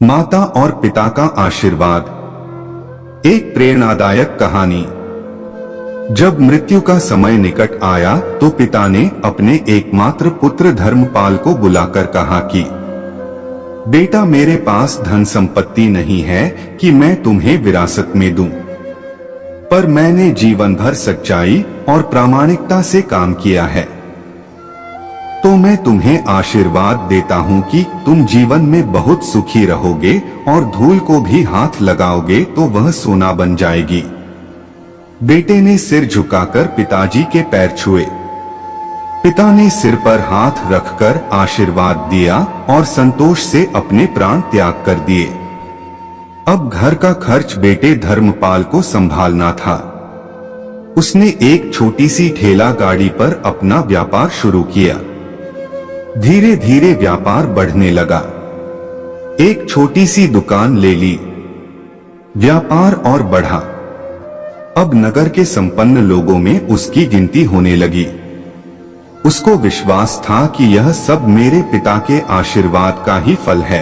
माता और पिता का आशीर्वाद। एक प्रेरणादायक कहानी। जब मृत्यु का समय निकट आया तो पिता ने अपने एकमात्र पुत्र धर्मपाल को बुलाकर कहा कि बेटा, मेरे पास धन संपत्ति नहीं है कि मैं तुम्हें विरासत में दूं, पर मैंने जीवन भर सच्चाई और प्रामाणिकता से काम किया है, तो मैं तुम्हें आशीर्वाद देता हूं कि तुम जीवन में बहुत सुखी रहोगे और धूल को भी हाथ लगाओगे तो वह सोना बन जाएगी। बेटे ने सिर झुकाकर पिताजी के पैर छुए। पिता ने सिर पर हाथ रखकर आशीर्वाद दिया और संतोष से अपने प्राण त्याग कर दिए। अब घर का खर्च बेटे धर्मपाल को संभालना था। उसने एक छोटी सी ठेला गाड़ी पर अपना व्यापार शुरू किया। धीरे धीरे व्यापार बढ़ने लगा। एक छोटी सी दुकान ले ली। व्यापार और बढ़ा। अब नगर के संपन्न लोगों में उसकी गिनती होने लगी। उसको विश्वास था कि यह सब मेरे पिता के आशीर्वाद का ही फल है,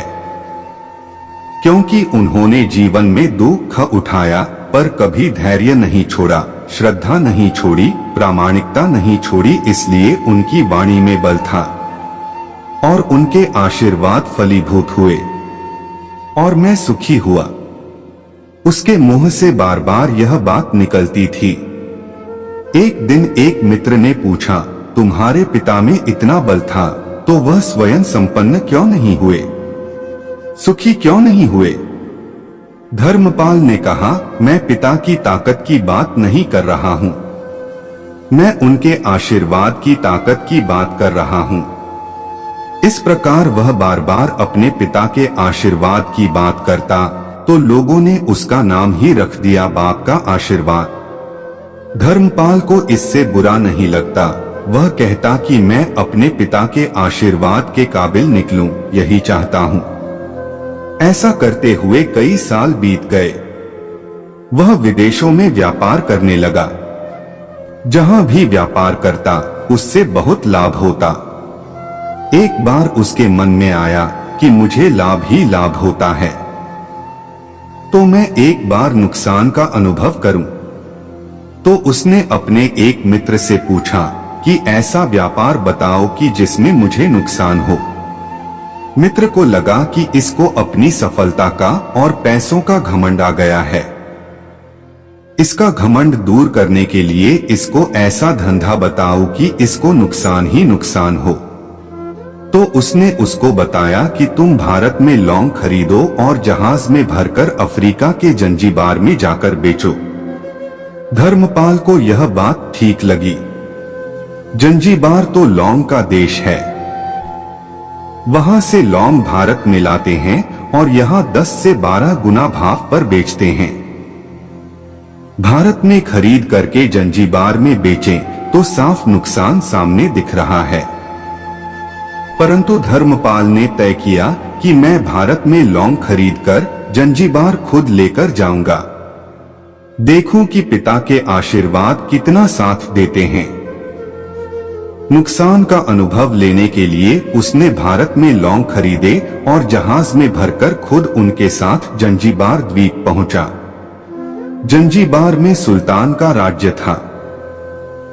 क्योंकि उन्होंने जीवन में दुख उठाया पर कभी धैर्य नहीं छोड़ा, श्रद्धा नहीं छोड़ी, प्रामाणिकता नहीं छोड़ी। इसलिए उनकी वाणी में बल था और उनके आशीर्वाद फलीभूत हुए और मैं सुखी हुआ। उसके मुंह से बार बार यह बात निकलती थी। एक दिन एक मित्र ने पूछा, तुम्हारे पिता में इतना बल था तो वह स्वयं संपन्न क्यों नहीं हुए, सुखी क्यों नहीं हुए? धर्मपाल ने कहा, मैं पिता की ताकत की बात नहीं कर रहा हूं, मैं उनके आशीर्वाद की ताकत की बात कर रहा हूं। इस प्रकार वह बार बार अपने पिता के आशीर्वाद की बात करता तो लोगों ने उसका नाम ही रख दिया बाप का आशीर्वाद। धर्मपाल को इससे बुरा नहीं लगता। वह कहता कि मैं अपने पिता के आशीर्वाद के काबिल निकलूं, यही चाहता हूं। ऐसा करते हुए कई साल बीत गए। वह विदेशों में व्यापार करने लगा। जहां भी व्यापार करता उससे बहुत लाभ होता। एक बार उसके मन में आया कि मुझे लाभ ही लाभ होता है, तो मैं एक बार नुकसान का अनुभव करूं। तो उसने अपने एक मित्र से पूछा कि ऐसा व्यापार बताओ कि जिसमें मुझे नुकसान हो। मित्र को लगा कि इसको अपनी सफलता का और पैसों का घमंड आ गया है। इसका घमंड दूर करने के लिए इसको ऐसा धंधा बताओ कि इसको नुकसान ही नुकसान हो। तो उसने उसको बताया कि तुम भारत में लौंग खरीदो और जहाज में भरकर अफ्रीका के जंजीबार में जाकर बेचो। धर्मपाल को यह बात ठीक लगी। जंजीबार तो लौंग का देश है। वहां से लौंग भारत में लाते हैं और यहाँ 10 से 12 गुना भाव पर बेचते हैं। भारत में खरीद करके जंजीबार में बेचें तो साफ नुकसान सामने दिख रहा है। परंतु धर्मपाल ने तय किया कि मैं भारत में लौंग खरीदकर जंजीबार खुद लेकर जाऊंगा। देखूं कि पिता के आशीर्वाद कितना साथ देते हैं। नुकसान का अनुभव लेने के लिए उसने भारत में लौंग खरीदे और जहाज में भरकर खुद उनके साथ जंजीबार द्वीप पहुंचा। जंजीबार में सुल्तान का राज्य था।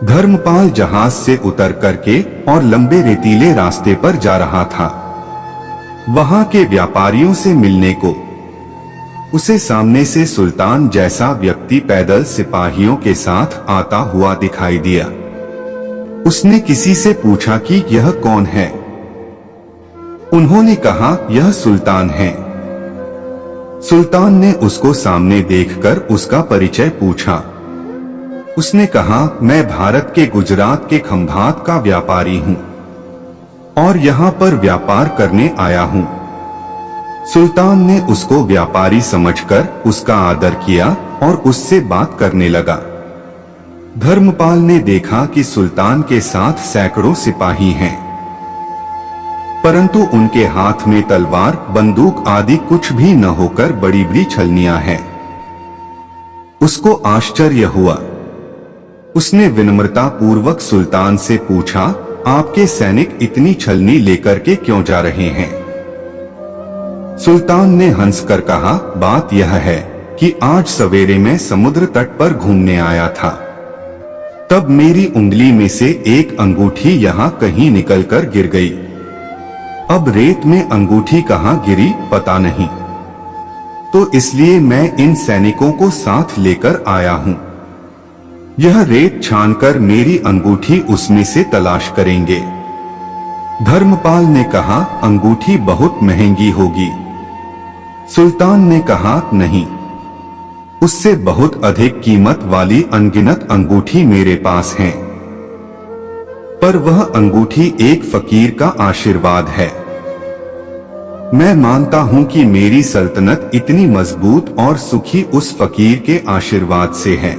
धर्मपाल जहाज से उतर करके और लंबे रेतीले रास्ते पर जा रहा था। वहां के व्यापारियों से मिलने को उसे सामने से सुल्तान जैसा व्यक्ति पैदल सिपाहियों के साथ आता हुआ दिखाई दिया। उसने किसी से पूछा कि यह कौन है। उन्होंने कहा, यह सुल्तान है। सुल्तान ने उसको सामने देखकर उसका परिचय पूछा। उसने कहा, मैं भारत के गुजरात के खंभात का व्यापारी हूं और यहाँ पर व्यापार करने आया हूं। सुल्तान ने उसको व्यापारी समझकर उसका आदर किया और उससे बात करने लगा। धर्मपाल ने देखा कि सुल्तान के साथ सैकड़ों सिपाही हैं, परंतु उनके हाथ में तलवार, बंदूक आदि कुछ भी न होकर बड़ी बड़ी छलनियां हैं। उसको आश्चर्य हुआ। उसने विनम्रता पूर्वक सुल्तान से पूछा, आपके सैनिक इतनी छलनी लेकर के क्यों जा रहे हैं? सुल्तान ने हंसकर कहा, बात यह है कि आज सवेरे मैं समुद्र तट पर घूमने आया था। तब मेरी उंगली में से एक अंगूठी यहाँ कहीं निकलकर गिर गई। अब रेत में अंगूठी कहाँ गिरी पता नहीं, तो इसलिए मैं इन सैनिकों को साथ लेकर आया हूँ। यह रेत छानकर मेरी अंगूठी उसमें से तलाश करेंगे। धर्मपाल ने कहा, अंगूठी बहुत महंगी होगी। सुल्तान ने कहा, नहीं, उससे बहुत अधिक कीमत वाली अनगिनत अंगूठी मेरे पास हैं। पर वह अंगूठी एक फकीर का आशीर्वाद है। मैं मानता हूं कि मेरी सल्तनत इतनी मजबूत और सुखी उस फकीर के आशीर्वाद से है।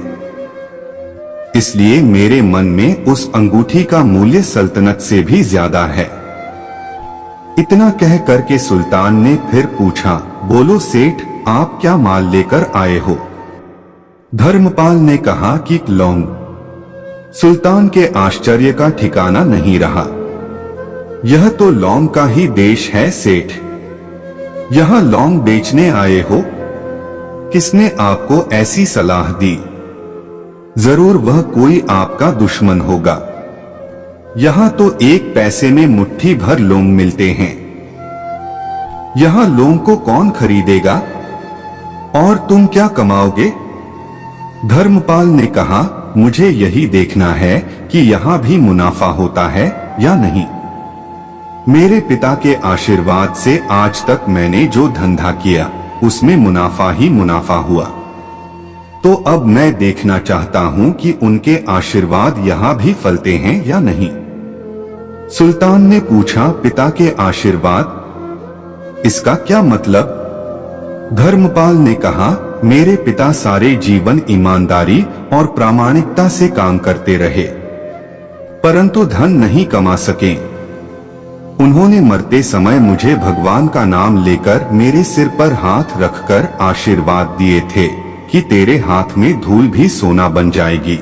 इसलिए मेरे मन में उस अंगूठी का मूल्य सल्तनत से भी ज्यादा है। इतना कह करके सुल्तान ने फिर पूछा, बोलो सेठ, आप क्या माल लेकर आए हो? धर्मपाल ने कहा कि लौंग। सुल्तान के आश्चर्य का ठिकाना नहीं रहा। यह तो लौंग का ही देश है सेठ, यहां लौंग बेचने आए हो? किसने आपको ऐसी सलाह दी? जरूर वह कोई आपका दुश्मन होगा। यहां तो एक पैसे में मुट्ठी भर लौंग मिलते हैं। यहां लौंग को कौन खरीदेगा? और तुम क्या कमाओगे? धर्मपाल ने कहा, मुझे यही देखना है कि यहाँ भी मुनाफा होता है या नहीं। मेरे पिता के आशीर्वाद से आज तक मैंने जो धंधा किया उसमें मुनाफा ही मुनाफा हुआ। तो अब मैं देखना चाहता हूँ कि उनके आशीर्वाद यहाँ भी फलते हैं या नहीं। सुल्तान ने पूछा, पिता के आशीर्वाद? इसका क्या मतलब? धर्मपाल ने कहा, मेरे पिता सारे जीवन ईमानदारी और प्रामाणिकता से काम करते रहे, परंतु धन नहीं कमा सके। उन्होंने मरते समय मुझे भगवान का नाम लेकर मेरे सिर पर हाथ रखकर आशीर्वाद दिए थे कि तेरे हाथ में धूल भी सोना बन जाएगी।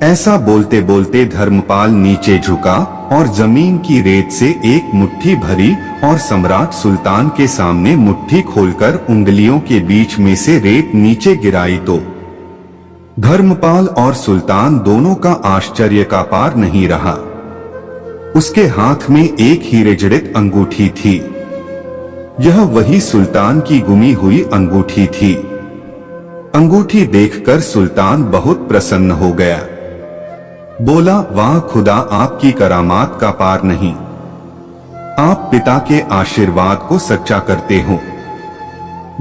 ऐसा बोलते बोलते धर्मपाल नीचे झुका और जमीन की रेत से एक मुट्ठी भरी और सम्राट सुल्तान के सामने मुट्ठी खोलकर उंगलियों के बीच में से रेत नीचे गिराई तो धर्मपाल और सुल्तान दोनों का आश्चर्य का पार नहीं रहा। उसके हाथ में एक हीरे जड़ित अंगूठी थी। यह वही सुल्तान की गुमी हुई अंगूठी थी। अंगूठी देखकर सुल्तान बहुत प्रसन्न हो गया। बोला, वाह खुदा, आपकी करामात का पार नहीं। आप पिता के आशीर्वाद को सच्चा करते हो।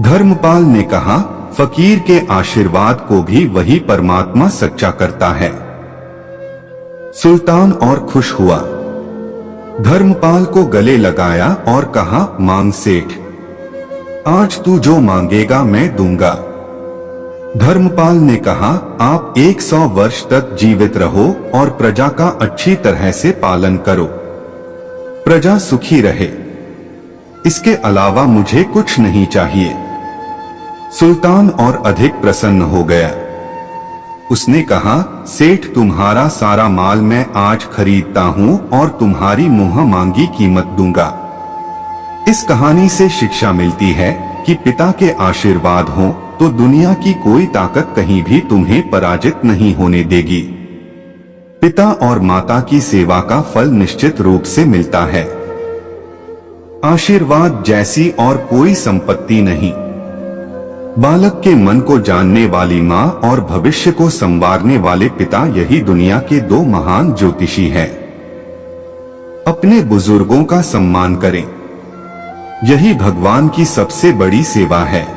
धर्मपाल ने कहा, फकीर के आशीर्वाद को भी वही परमात्मा सच्चा करता है। सुल्तान और खुश हुआ। धर्मपाल को गले लगाया और कहा, मांग सेठ, आज तू जो मांगेगा मैं दूंगा। धर्मपाल ने कहा, आप 100 वर्ष तक जीवित रहो और प्रजा का अच्छी तरह से पालन करो, प्रजा सुखी रहे। इसके अलावा मुझे कुछ नहीं चाहिए। सुल्तान और अधिक प्रसन्न हो गया। उसने कहा, सेठ, तुम्हारा सारा माल मैं आज खरीदता हूँ और तुम्हारी मुँह मांगी कीमत दूंगा। इस कहानी से शिक्षा मिलती है कि पिता के आशीर्वाद हो तो दुनिया की कोई ताकत कहीं भी तुम्हें पराजित नहीं होने देगी। पिता और माता की सेवा का फल निश्चित रूप से मिलता है। आशीर्वाद जैसी और कोई संपत्ति नहीं। बालक के मन को जानने वाली माँ और भविष्य को संवारने वाले पिता, यही दुनिया के 2 महान ज्योतिषी हैं। अपने बुजुर्गों का सम्मान करें, यही भगवान की सबसे बड़ी सेवा है।